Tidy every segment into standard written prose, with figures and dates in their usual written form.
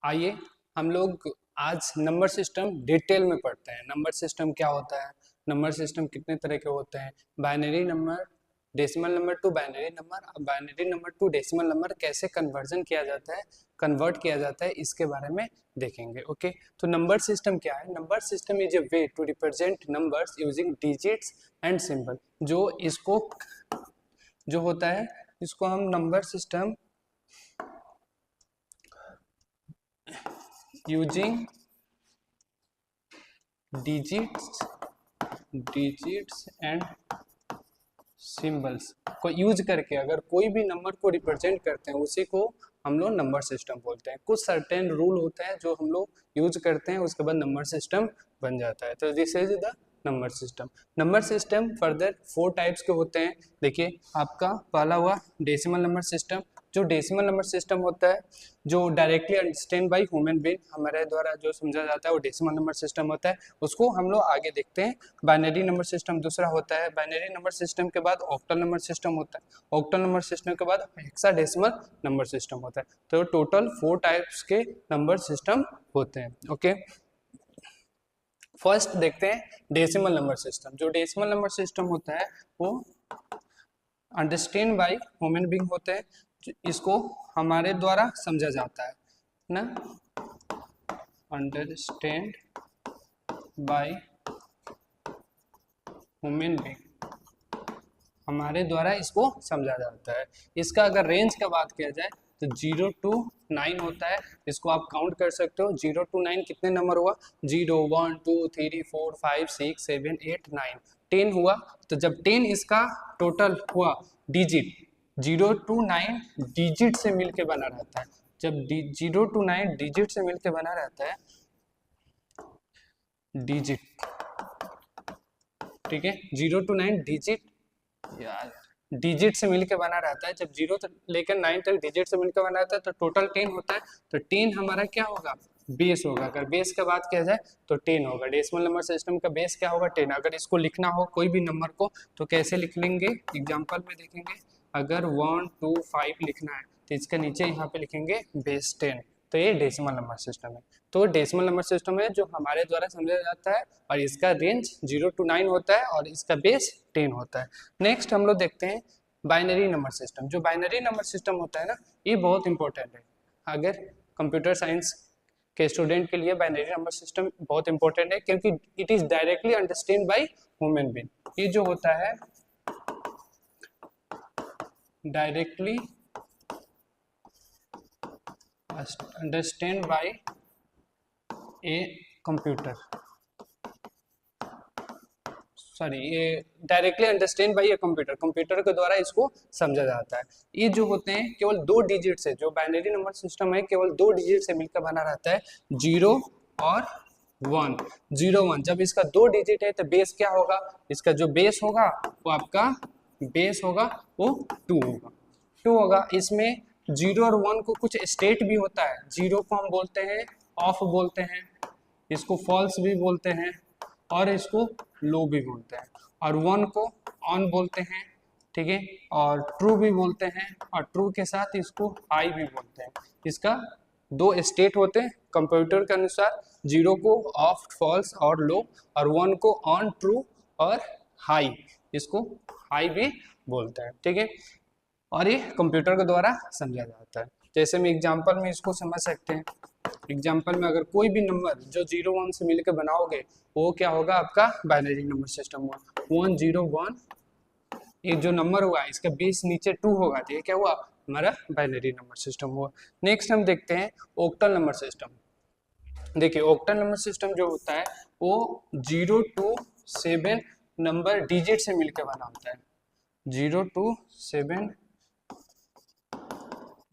आइए हम लोग आज नंबर सिस्टम डिटेल में पढ़ते हैं। नंबर सिस्टम क्या होता है, नंबर सिस्टम कितने तरह के होते हैं, binary number, decimal number to binary number, अब binary number to decimal number कैसे कन्वर्जन किया जाता है, कन्वर्ट किया जाता है, इसके बारे में देखेंगे। ओके, तो नंबर सिस्टम क्या है? Number system is a way to represent numbers using digits and symbol. जो होता है इसको हम number system using digits and symbols को यूज करके अगर कोई भी नंबर को रिप्रेजेंट करते हैं उसी को हम लोग नंबर सिस्टम बोलते हैं। कुछ सर्टेन रूल होता है जो हम लोग यूज करते हैं, उसके बाद नंबर सिस्टम बन जाता है। तो this is the number system. Number system further 4 types के होते हैं। देखिए आपका पहला हुआ डेसिमल नंबर सिस्टम। जो डेसिमल नंबर सिस्टम होता है जो directly understand by human being, हमारे द्वारा जो समझा जाता है वो डेसिमल नंबर सिस्टम होता है, उसको हम लोग आगे देखते हैं। बाइनरी नंबर सिस्टम दूसरा होता है। बाइनरी नंबर सिस्टम के बाद ऑक्टल नंबर सिस्टम होता है। ऑक्टल नंबर सिस्टम के बाद हेक्साडेसिमल नंबर सिस्टम होता है। तो टोटल 4 टाइप्स के नंबर सिस्टम होते हैं। ओके, फर्स्ट देखते हैं डेसिमल नंबर सिस्टम। जो डेसिमल नंबर सिस्टम होता है वो अंडरस्टैंड बाय ह्यूमन बीइंग होते हैं, इसको हमारे द्वारा समझा जाता है ना, अंडरस्टैंड बाय ह्यूमन बीइंग, हमारे द्वारा इसको समझा जाता है। इसका अगर रेंज का बात किया जाए तो 0 to 9 होता है। इसको आप काउंट कर सकते हो। 0 to 9 कितने नंबर हुआ? 0 1 2 3 4 5 6 7 8 9 10 हुआ। तो जब 10 इसका टोटल हुआ डिजिट, 0 to 9 डिजिट से मिलके बना रहता है। जब 0 to 9 डिजिट से मिलके बना रहता है, डिजिट, ठीक है, 0 to 9 डिजिट यार डिजिट से मिलकर बना रहता है। जब 0 लेकर 9 तक डिजिट से मिलकर बना रहता है तो टोटल 10 होता है। तो 10 हमारा क्या होगा? बेस होगा। अगर बेस का बात किया जाए तो 10 होगा। डेसिमल नंबर सिस्टम का बेस क्या होगा? 10। अगर इसको लिखना हो कोई भी नंबर को तो कैसे लिख लेंगे? एग्जाम्पल में देखेंगे। अगर 1 2 5 लिखना है तो इसके नीचे यहाँ पे लिखेंगे बेस 10। तो ये डेसिमल नंबर सिस्टम है। तो डेसिमल नंबर सिस्टम है जो हमारे द्वारा समझा जाता है और इसका रेंज 0 to 9 होता है और इसका बेस 10 होता है। नेक्स्ट हम लोग देखते हैं बाइनरी नंबर सिस्टम। जो बाइनरी नंबर सिस्टम होता है ना, ये बहुत इंपॉर्टेंट है। अगर कंप्यूटर साइंस के स्टूडेंट के लिए बाइनरी नंबर सिस्टम बहुत इंपॉर्टेंट है क्योंकि it is directly understand by human being. ये जो होता है directly understand by a computer, sorry, ये directly understand by a computer, computer के द्वारा इसको समझा जाता है। ये जो होते हैं केवल 2 डिजिट से, जो बाइनरी नंबर सिस्टम है केवल 2 डिजिट से मिलकर बना रहता है, 0 और 1। 0 1 जब इसका 2 डिजिट है तो बेस क्या होगा? इसका जो बेस होगा वो आपका बेस होगा वो 2 होगा। 2 होगा। इसमें 0 और 1 को कुछ स्टेट भी होता है। 0 को हम बोलते हैं ऑफ बोलते हैं, इसको फॉल्स भी बोलते हैं और इसको लो भी बोलते हैं, और 1 को ऑन बोलते हैं, ठीक है, और ट्रू भी बोलते हैं, और ट्रू के साथ इसको हाई भी बोलते हैं। इसका 2 स्टेट होते हैं कंप्यूटर के अनुसार, 0 को ऑफ फॉल्स और लो, और 1 को ऑन ट्रू और हाई, इसको हाई भी बोलते हैं, ठीक है। और ये कंप्यूटर के द्वारा समझा जाता है। जैसे हम एग्जाम्पल में इसको समझ सकते हैं। एग्जाम्पल में अगर कोई भी नंबर जो 0 1 से मिलकर बनाओगे वो क्या होगा? आपका बाइनरी नंबर सिस्टम हुआ। 1 0 1, ये जो नंबर हुआ इसका बेस नीचे 2 होगा, तो ये क्या हुआ? हमारा बाइनरी नंबर सिस्टम हुआ। नेक्स्ट हम देखते हैं ऑक्टल नंबर सिस्टम। देखिए ऑक्टल नंबर सिस्टम जो होता है वो 0 to 7 नंबर डिजिट से मिलकर बना होता है। 0 to 7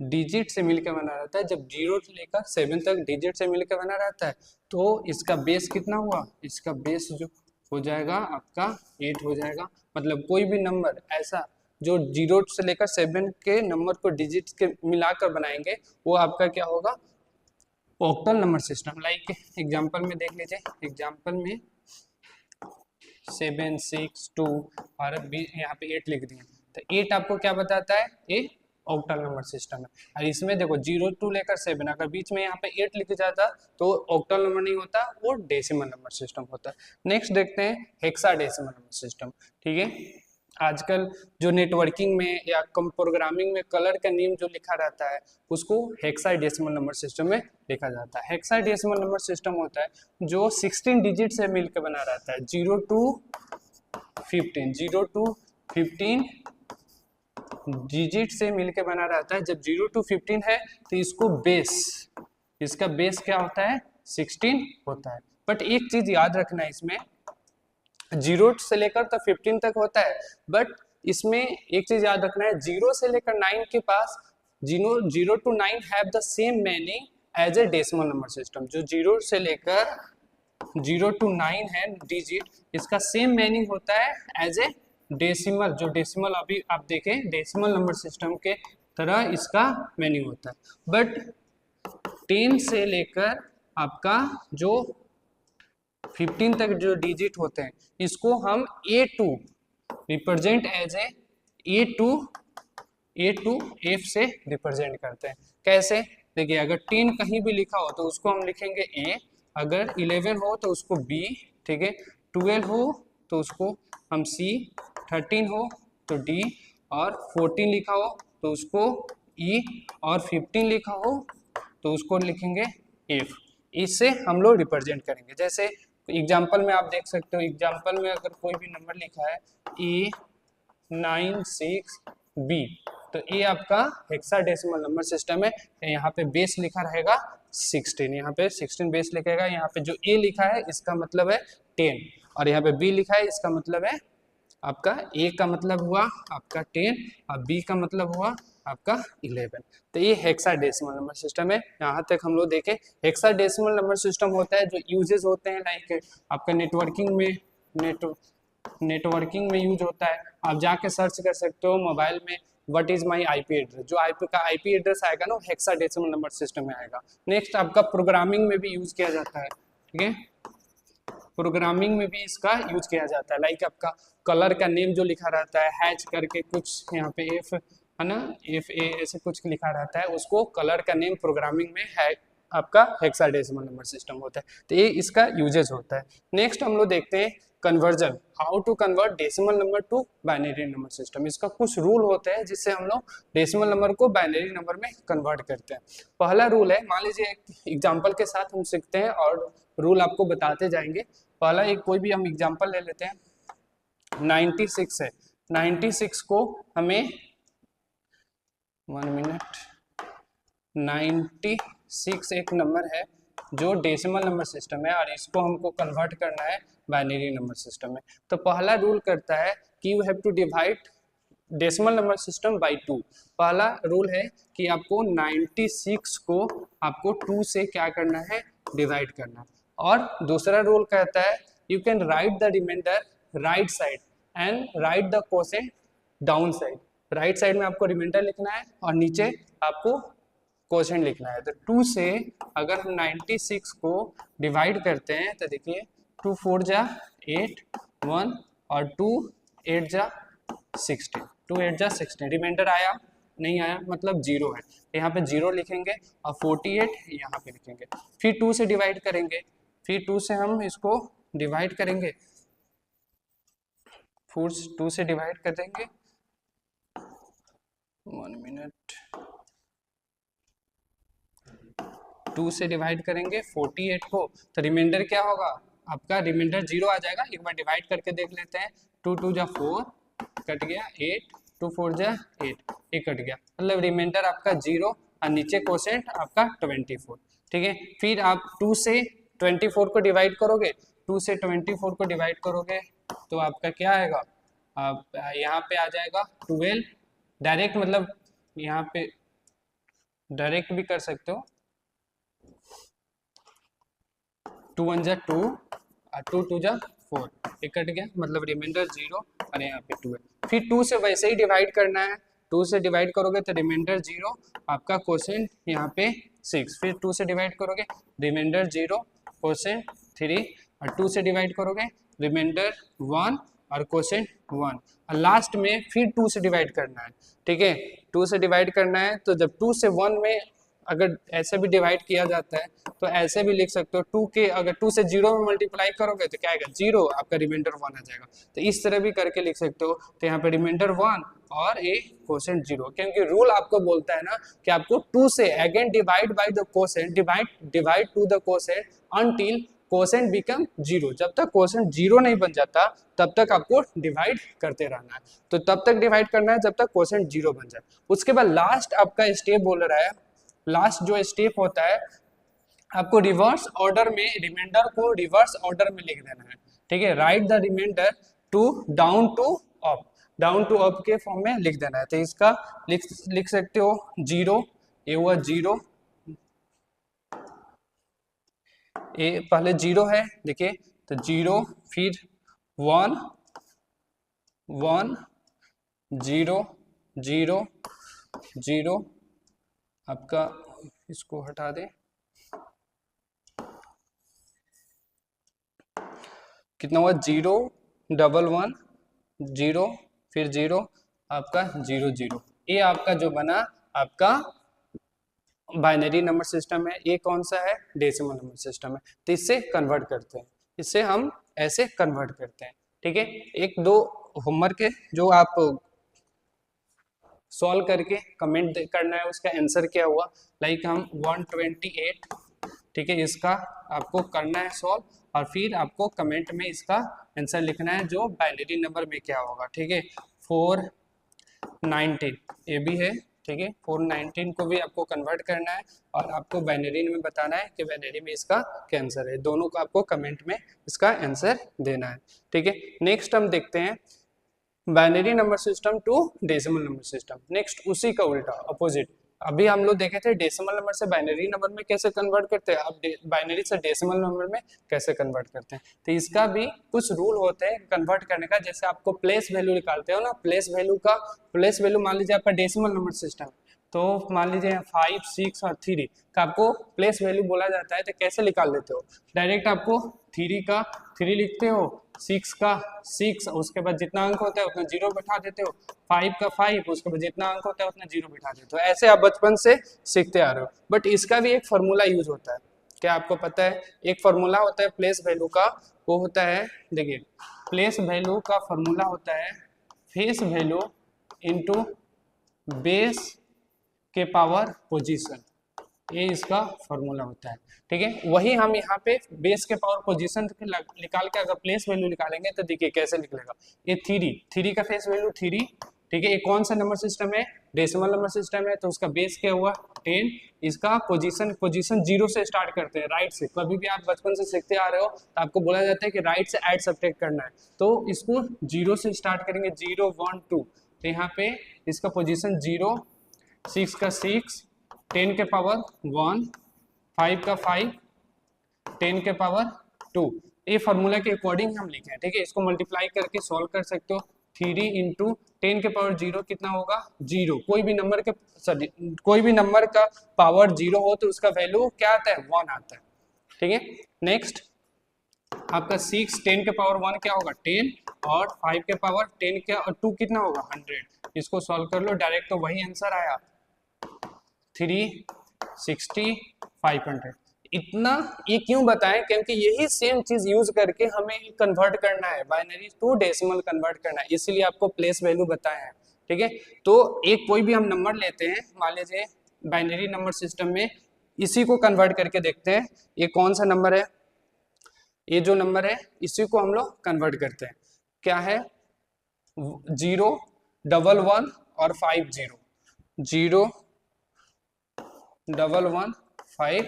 डिजिट से मिलकर बना रहता है। जब 0 से लेकर 7 तक डिजिट से मिलकर बना रहता है तो इसका बेस कितना हुआ? इसका बेस जो हो जाएगा आपका 8 हो जाएगा। मतलब कोई भी नंबर ऐसा जो 0 से लेकर 7 के नंबर को डिजिट के मिलाकर बनाएंगे वो आपका क्या होगा? Octal number system. Like example में देख लीजिए। एग्जाम्पल में 7 6 2 और यहाँ पे 8 लिख दिए। तो 8 आपको क्या बताता है? ये ऑक्टल नंबर सिस्टम है। और इसमें देखो 0 टू लेकर 7, अगर बीच में यहाँ पे 8 लिख जाता तो ऑक्टल नंबर नहीं होता, वो डेसिमल नंबर सिस्टम होता है। नेक्स्ट देखते हैं हेक्साडेसिमल नंबर सिस्टम। ठीक है, आजकल जो नेटवर्किंग में या कम प्रोग्रामिंग में कलर का नेम जो लिखा रहता है उसको हेक्साडेसिमल नंबर सिस्टम में लिखा जाता है। हेक्साडेसिमल नंबर सिस्टम होता है जो 16 डिजिट से मिलकर बना रहता है, 0 टू 15, 0 टू 15 डिजिट से मिलके बना रहता है। जब 0 टू 15 है तो इसको बेस, इसका बेस क्या होता है, 16 होता है। बट एक चीज याद रखना है, इसमें 0 से लेकर तो 15 तक होता है, बट इसमें एक चीज याद रखना है, 0 से लेकर 9 के पास 0 to 9 have the same meaning as a decimal number system. जो 0 से लेकर 0 टू 9 है डिजिट, इसका सेम मीनिंग होता है एज ए डेसिमल। जो डेसिमल अभी आप देखें डेसिमल नंबर सिस्टम के तरह इसका मीनिंग होता है। बट 10 से लेकर आपका जो 15 तक जो डिजिट होते हैं इसको हम A2 represent as a A to F से रिप्रेजेंट करते हैं। कैसे, देखिए अगर 10 कहीं भी लिखा हो तो उसको हम लिखेंगे A, अगर 11 हो तो उसको B, ठीक है, 12 हो तो उसको हम C, 13 हो तो D, और 14 लिखा हो तो उसको E, और 15 लिखा हो तो उसको लिखेंगे F। इससे हम लोग रिप्रेजेंट करेंगे। जैसे एग्जाम्पल में आप देख सकते हो, एग्जाम्पल में अगर कोई भी नंबर लिखा है A96B, तो ये आपका हेक्साडेसिमल नंबर सिस्टम है। यहाँ पे बेस लिखा रहेगा 16, यहाँ पे 16 बेस लिखेगा। यहाँ पे जो A लिखा है इसका मतलब है 10, और यहाँ पे B लिखा है इसका मतलब है आपका A का मतलब हुआ आपका 10 और B का मतलब हुआ आपका 11। तो ये हेक्साडेसिमल नंबर सिस्टम है। यहाँ तक हम लोग देखें हेक्साडेसिमल नंबर सिस्टम होता है जो यूजेस होते हैं लाइक आपका नेटवर्किंग में यूज होता है। आप जाके सर्च कर सकते हो मोबाइल में what is my IP address, जो आईपी एड्रेस आएगा ना हेक्साडेसिमल नंबर सिस्टम में आएगा। नेक्स्ट आपका प्रोग्रामिंग में भी यूज किया जाता है। ठीक है, प्रोग्रामिंग में भी इसका यूज किया जाता है। लाइक आपका कलर का नेम जो लिखा रहता है हैच करके कुछ यहाँ पे एफ है ना, FA ऐसे कुछ लिखा रहता है, उसको कलर का नेम प्रोग्रामिंग में है आपका हेक्साडेसिमल नंबर सिस्टम होता है। तो ये इसका यूजेस होता है। नेक्स्ट हम लोग देखते हैं conversion, how to convert decimal number to binary number system. इसका कुछ रूल होते हैं जिससे हम लोग डेसिमल नंबर को बाइनरी नंबर में कन्वर्ट करते हैं। पहला रूल है, मान लीजिए एक एग्जाम्पल के साथ हम सीखते हैं और रूल आपको बताते जाएंगे। पहला एक कोई भी हम एग्जाम्पल ले लेते हैं, 96 है, 96 को हमें 1 मिनट, 96 एक नंबर है जो डेसिमल नंबर सिस्टम है और इसको हमको कन्वर्ट करना है बाइनरी नंबर सिस्टम में। तो पहला रूल करता है कि you have to divide decimal number system by 2। पहला रूल है कि आपको 96 को आपको 2 से क्या करना है, डिवाइड करना है। और दूसरा रूल कहता है you can write the remainder right side and write the quotient down side. Right side में आपको रिमाइंडर लिखना है और नीचे आपको कोसेंट लिखना है। तो 2 से अगर हम 96 को डिवाइड करते हैं तो देखिए 2 4 जा 8, 1 और 2 8 जा 16, 2 8 जा 16। रिमाइंडर आया नहीं आया मतलब 0 है, यहाँ पे 0 लिखेंगे और 48 यहाँ पे लिखेंगे। फिर 2 से डिवाइड करेंगे, फिर 2 से हम इसको डिवाइड करेंगे, 2 से डिवाइड कर देंगे, 1 मिनट, 2 से डिवाइड करेंगे 48 को, तो रिमाइंडर क्या होगा आपका, रिमाइंडर 0 आ जाएगा। एक बार डिवाइड करके देख लेते हैं, 2 2 जा 4 कट गया, 8 2 4 जा 8, ये कट गया, मतलब रिमाइंडर आपका 0 और नीचे कोसेंट आपका 24। ठीक है, फिर आप 2 से 24 को डिवाइड करोगे, 2 से 24 को डिवाइड करोगे तो आपका क्या आएगा, आप यहाँ पे आ जाएगा 12। डायरेक्ट मतलब यहाँ पे डायरेक्ट भी कर सकते हो, 2 1 जा 2 और 2 2 जा 4, ये कट गया, मतलब रिमाइंडर 0 और यहाँ पे 2 है। फिर 2 से वैसे ही डिवाइड करना है, 2 से डिवाइड करोगे तो रिमाइंडर 0, आपका कोसेंट यहाँ पे 6, फिर 2 से डिवाइड करोगे रिमाइंडर 0 कोसेंट 3, और 2 से डिवाइड करोगे रिमाइंडर 1 और कोसेंट 1, और लास्ट में फिर 2 से डिवाइड करना है। ठीक है, 2 से डिवाइड करना है तो जब 2 से 1 में अगर ऐसे भी डिवाइड किया जाता है तो ऐसे भी लिख सकते हो, 2 के अगर 2 से 0 में मल्टीप्लाई करोगे तो क्या आएगा 0, आपका रिमाइंडर 1 आ जाएगा। तो इस तरह भी करके लिख सकते हो। तो यहाँ पे रिमाइंडर 1 और ए कोसेंट 0, क्योंकि रूल आपको बोलता है ना कि आपको 2 से again divide by the quotient, divide two the quotient until quotient become 0। जब तक कोसेंट 0 नहीं बन जाता तब तक आपको डिवाइड करते रहना है। तो तब तक डिवाइड करना है जब तक कोसेंट 0 बन जाए। उसके बाद लास्ट आपका स्टेप बोल रहा है, लास्ट जो स्टेप होता है आपको रिवर्स ऑर्डर में रिमाइंडर को रिवर्स ऑर्डर में लिख देना है। ठीक है, write the remainder to down to up के फॉर्म में लिख देना है। तो इसका लिख सकते हो 0, ये हुआ 0, ये पहले 0 है देखिए, तो 0 फिर 1 1 0 0 0, आपका इसको हटा दें, कितना हुआ 0 1 1 0 फिर 0, आपका 0 0। ये आपका जो बना आपका बाइनरी नंबर सिस्टम है। ये कौन सा है, डेसिमल नंबर सिस्टम है। तो इससे कन्वर्ट करते हैं, इससे हम ऐसे कन्वर्ट करते हैं। ठीक है, एक दो होमवर्क है जो आप सॉल्व करके कमेंट करना है उसका आंसर क्या हुआ। लाइक हम 128, ठीक है, इसका आपको करना है सॉल्व और फिर आपको कमेंट में इसका आंसर लिखना है जो बाइनरी नंबर में क्या होगा। ठीक है, 419 ये भी है। ठीक है, 419 को भी आपको कन्वर्ट करना है और आपको बाइनरी में बताना है कि बाइनरी में इसका क्या आंसर है। दोनों को आपको कमेंट में इसका आंसर देना है। ठीक है, नेक्स्ट हम देखते हैं binary number system to decimal number system. Next उसी का उल्टा अपोजिट, अभी हम लोग देखे थे डेसिमल नंबर से बाइनरी नंबर में कैसे कन्वर्ट करते हैं, अब बाइनरी से डेसिमल नंबर में कैसे कन्वर्ट करते हैं। तो इसका भी कुछ रूल होते हैं कन्वर्ट करने का। जैसे आपको प्लेस वैल्यू निकालते हो ना, प्लेस वैल्यू मान लीजिए आपका डेसिमल नंबर सिस्टम, तो मान लीजिए 5 6 और 3 का आपको प्लेस वैल्यू बोला जाता है। तो कैसे निकाल लेते हो, डायरेक्ट आपको 3 का 3 लिखते हो, 6 का 6, उसके बाद जितना अंक होता है उतना 0 बैठा देते हो, 5 का 5, उसके बाद जितना अंक होता है उतना 0 बैठा देते हो। ऐसे आप बचपन से सीखते आ रहे हो। बट इसका भी एक फार्मूला यूज होता है, क्या आपको पता है? एक फार्मूला होता है प्लेस वैल्यू का, वो होता है, देखिए प्लेस वैल्यू का फार्मूला होता है फेस वैल्यू इंटू बेस के पावर पोजीशन, ये इसका फॉर्मूला होता है। ठीक है, वही हम यहाँ पे बेस के पावर पोजीशन निकाल के अगर प्लेस वैल्यू निकालेंगे तो देखिए कैसे निकलेगा। ये 3 का फेस वैल्यू 3, ठीक है, ये कौन सा नंबर सिस्टम है, डेसिमल नंबर सिस्टम है, तो उसका बेस क्या हुआ 10। इसका पोजीशन 0 से स्टार्ट करते हैं, राइट से। कभी भी आप बचपन से सीखते आ रहे हो तो आपको बोला जाता है कि राइट से ऐड सब्ट्रैक्ट करना है, तो इसको 0 से स्टार्ट करेंगे, 0 1 2, तो यहाँ पे इसका पोजीशन 0, 6 का 6, 10 के पावर 1, 5 का 5, 10 के पावर 2। ये फार्मूला के अकॉर्डिंग हम लिखे हैं। ठीक है, इसको मल्टीप्लाई करके सॉल्व कर सकते हो। 3 इंटू 10 के पावर 0 कितना होगा 0। कोई भी नंबर का पावर 0 हो तो उसका वैल्यू क्या आता है 1 आता है। ठीक है, नेक्स्ट आपका 6 10 के पावर 1 क्या होगा 10, और 5 के पावर 10 के और 2 कितना होगा 100। इसको सॉल्व कर लो डायरेक्ट, तो वही आंसर आया 360 500। इतना ये क्यों बताएं, क्योंकि यही सेम चीज यूज करके हमें कन्वर्ट करना है, बाइनरी टू डेसिमल कन्वर्ट करना है, इसीलिए आपको प्लेस वैल्यू बताया है। ठीक है, तो एक कोई भी हम नंबर लेते हैं, मान लीजिए बाइनरी नंबर सिस्टम में इसी को कन्वर्ट करके देखते हैं। ये कौन सा नंबर है, ये जो नंबर है इसी को हम लोग कन्वर्ट करते हैं। क्या है 0 1 1 और 5 0, 0 1 1 5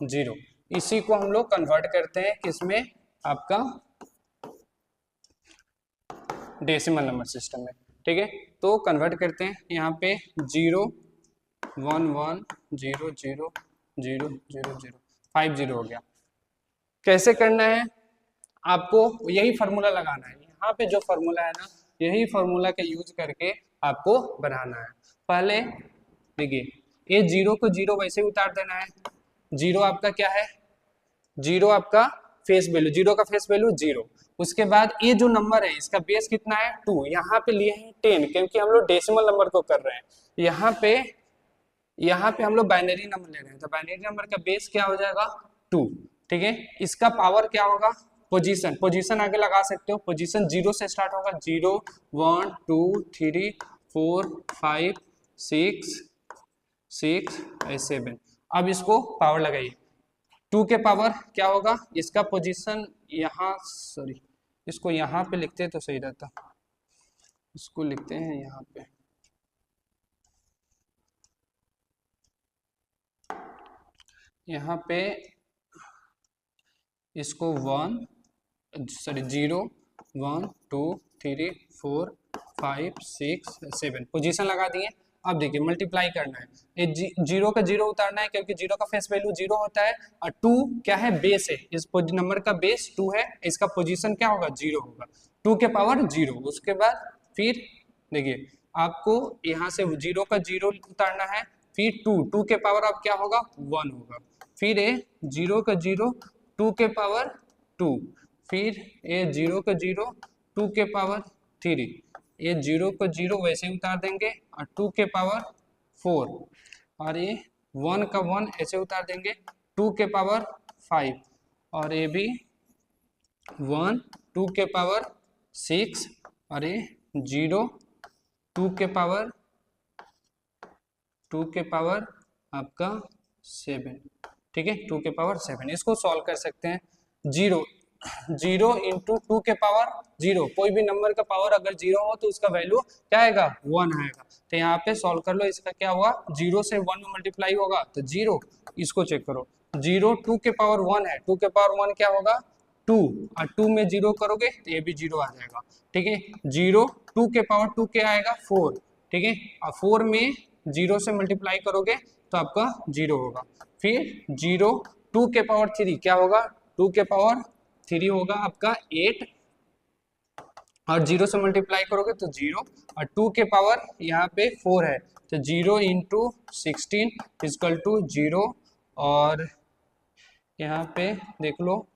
0, इसी को हम लोग कन्वर्ट करते हैं किसमें, आपका डेसिमल नंबर सिस्टम में। ठीक है, तो कन्वर्ट करते हैं यहाँ पे 0 1 1 0 0 0 0 0 5 0 हो गया। कैसे करना है, आपको यही फार्मूला लगाना है। यहाँ पे जो फार्मूला है ना, यही फार्मूला का यूज करके आपको बनाना है। पहले देखिए, ये 0 को 0 वैसे उतार देना है। 0 आपका क्या है, 0 आपका फेस वैल्यू, जीरो का फेस वैल्यू 0। उसके बाद ये जो नंबर है इसका बेस कितना है 2, यहाँ पे लिए हैं 10 क्योंकि हम लोग डेसिमल नंबर को कर रहे हैं। यहाँ पे हम लोग बाइनरी नंबर ले रहे हैं, तो बाइनरी नंबर का बेस क्या हो जाएगा 2। ठीक है, इसका पावर क्या होगा, पोजीशन आगे लगा सकते हो, पोजीशन 0 से स्टार्ट होगा, 0 1 2 3 4 5 6 6 7। अब इसको पावर लगाइए, 2 के पावर क्या होगा, इसका पोजीशन यहाँ, सॉरी इसको यहाँ पे लिखते तो सही रहता, इसको लिखते हैं यहाँ पे, यहाँ पे इसको 0 1 2 3 4 5 6 7 पोजीशन लगा दिए। अब देखिए मल्टीप्लाई करना है, ये 0 का 0 उतारना है क्योंकि 0 का फेस वैल्यू 0 होता है, और 2 क्या है, बेस है, इस नंबर का बेस 2 है, इसका पोजीशन क्या होगा 0 होगा, 2 के पावर 0। उसके बाद फिर देखिए आपको यहाँ से 0 का 0 उतारना है, फिर 2 के पावर अब क्या होगा 1 होगा, फिर ये 0 का 0 2 के पावर 2, फिर ये 0 का 0 2 के पावर 3, ये 0 को 0 वैसे ही उतार देंगे, और 2 के पावर 4, और ये 1 का 1 ऐसे उतार देंगे, 2 के पावर 5, और ये भी 1 2 के पावर 6, और ये 0 2 के पावर आपका 7। ठीक है, 2 के पावर 7, इसको सॉल्व कर सकते हैं। 0 इंटू 2 के पावर 0, कोई भी नंबर का पावर अगर 0 हो तो उसका वैल्यू क्या आएगा 1 आएगा, तो यहाँ पे सॉल्व कर लो, इसका क्या हुआ 0 से 1 में मल्टीप्लाई होगा तो 0, इसको चेक करो 0 2 के पावर 1 है, 2 के पावर 1 क्या होगा 2, और 2 में 0 करोगे तो ये भी 0 आ जाएगा। ठीक है, 0 2 के पावर 2 क्या आएगा 4। ठीक है, और 4 में 0 से मल्टीप्लाई करोगे तो आपका 0 होगा, फिर 0 2 के पावर 3 क्या होगा, 2 के पावर 3 होगा आपका 8, और 0 से मल्टीप्लाई करोगे तो 0, और 2 के पावर यहाँ पे 4 है, तो 0 इंटू 16 इजकल टू 0, और यहाँ पे देख लो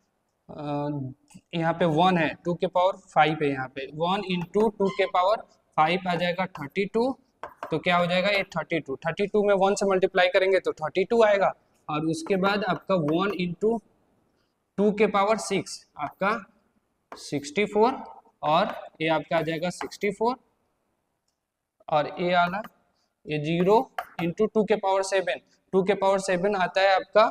यहाँ पे 1 है, 2 के पावर 5 है, यहाँ पे 1 इंटू 2 के पावर 5 आ जाएगा 32, तो क्या हो जाएगा ये 32 में 1 से मल्टीप्लाई करेंगे तो 32 आएगा, और उसके बाद आपका 1 इंटू 2 के पावर 6 आपका 64, और ये आपका आ जाएगा 64, और ये आना ये 0 इंटू 2 के पावर 7, 2 के पावर 7 आता है आपका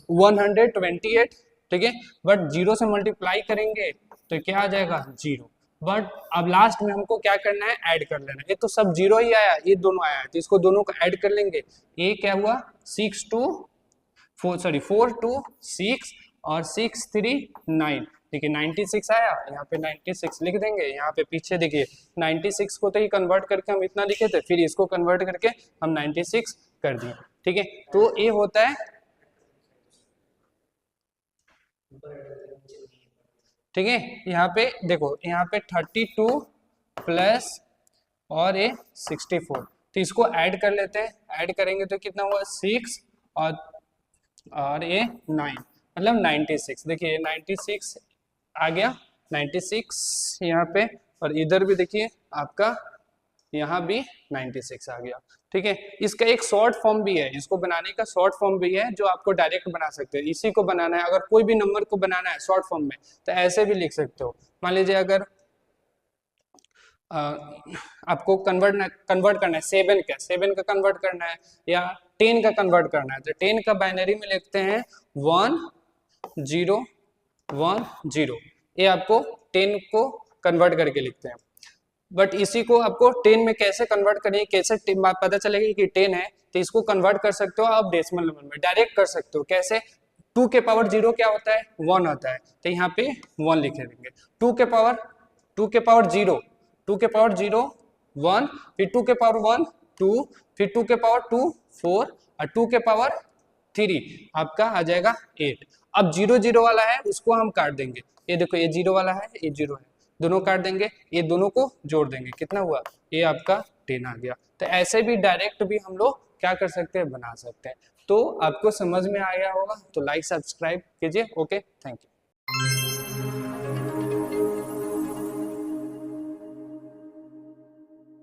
128। ठीक है, बट 0 से मल्टीप्लाई करेंगे तो क्या आ जाएगा 0, बट अब लास्ट में हमको क्या करना है ऐड कर लेना है, ये तो सब 0 ही आया, ये दोनों आया, तो इसको दोनों को ऐड कर लेंगे, ये क्या हुआ 4 2 6 और 6 3 9, देखिए 96 आया, यहाँ पे 96 लिख देंगे, यहाँ पे पीछे देखिए 96 को तो ही कन्वर्ट करके हम इतना लिखे थे, फिर इसको कन्वर्ट करके हम 96 कर दिए। ठीक है, तो ये होता है, ठीक है, यहाँ पे देखो यहाँ पे 32 प्लस और ये 64, तो इसको ऐड कर लेते हैं, ऐड करेंगे तो कितना हुआ 6 और ये 9 मतलब 96, देखिए 96 आ गया, 96 यहाँ पे, और इधर भी देखिए आपका यहाँ भी 96 आ गया। ठीक है, इसका एक शॉर्ट फॉर्म भी है, इसको बनाने का शॉर्ट फॉर्म भी है जो आपको डायरेक्ट बना सकते हैं, इसी को बनाना है, अगर कोई भी नंबर को बनाना है शॉर्ट फॉर्म में तो ऐसे भी लिख सकते हो। मान लीजिए अगर आपको कन्वर्ट करना है 7 का कन्वर्ट करना है, या 10 का कन्वर्ट करना है, तो 10 का बाइनरी में लिखते हैं 1 0 1 0, ये आपको 10 को कन्वर्ट करके लिखते हैं। बट इसी को आपको 10 में कैसे कन्वर्ट करेंगे, कैसे पता चलेगा कि 10 है, तो इसको कन्वर्ट कर सकते हो आप डेसिमल नंबर में, डायरेक्ट कर सकते हो। कैसे, 2 के पावर 0 क्या होता है 1 होता है, तो यहाँ पे 1 लिख देंगे, 2 के पावर 0 2 के पावर 0 1, फिर 2 के पावर 1 2, फिर 2 के पावर 2 4, और 2 के पावर 3 आपका आ जाएगा 8। अब 0 0 वाला है उसको हम काट देंगे, ये देखो ये 0 वाला है, ये 0 है, दोनों काट देंगे, ये दोनों को जोड़ देंगे, कितना हुआ, ये आपका 10 आ गया। तो ऐसे भी डायरेक्ट भी हम लोग क्या कर सकते हैं, बना सकते हैं। तो आपको समझ में आ गया होगा, तो लाइक सब्सक्राइब कीजिए। Okay, thank you.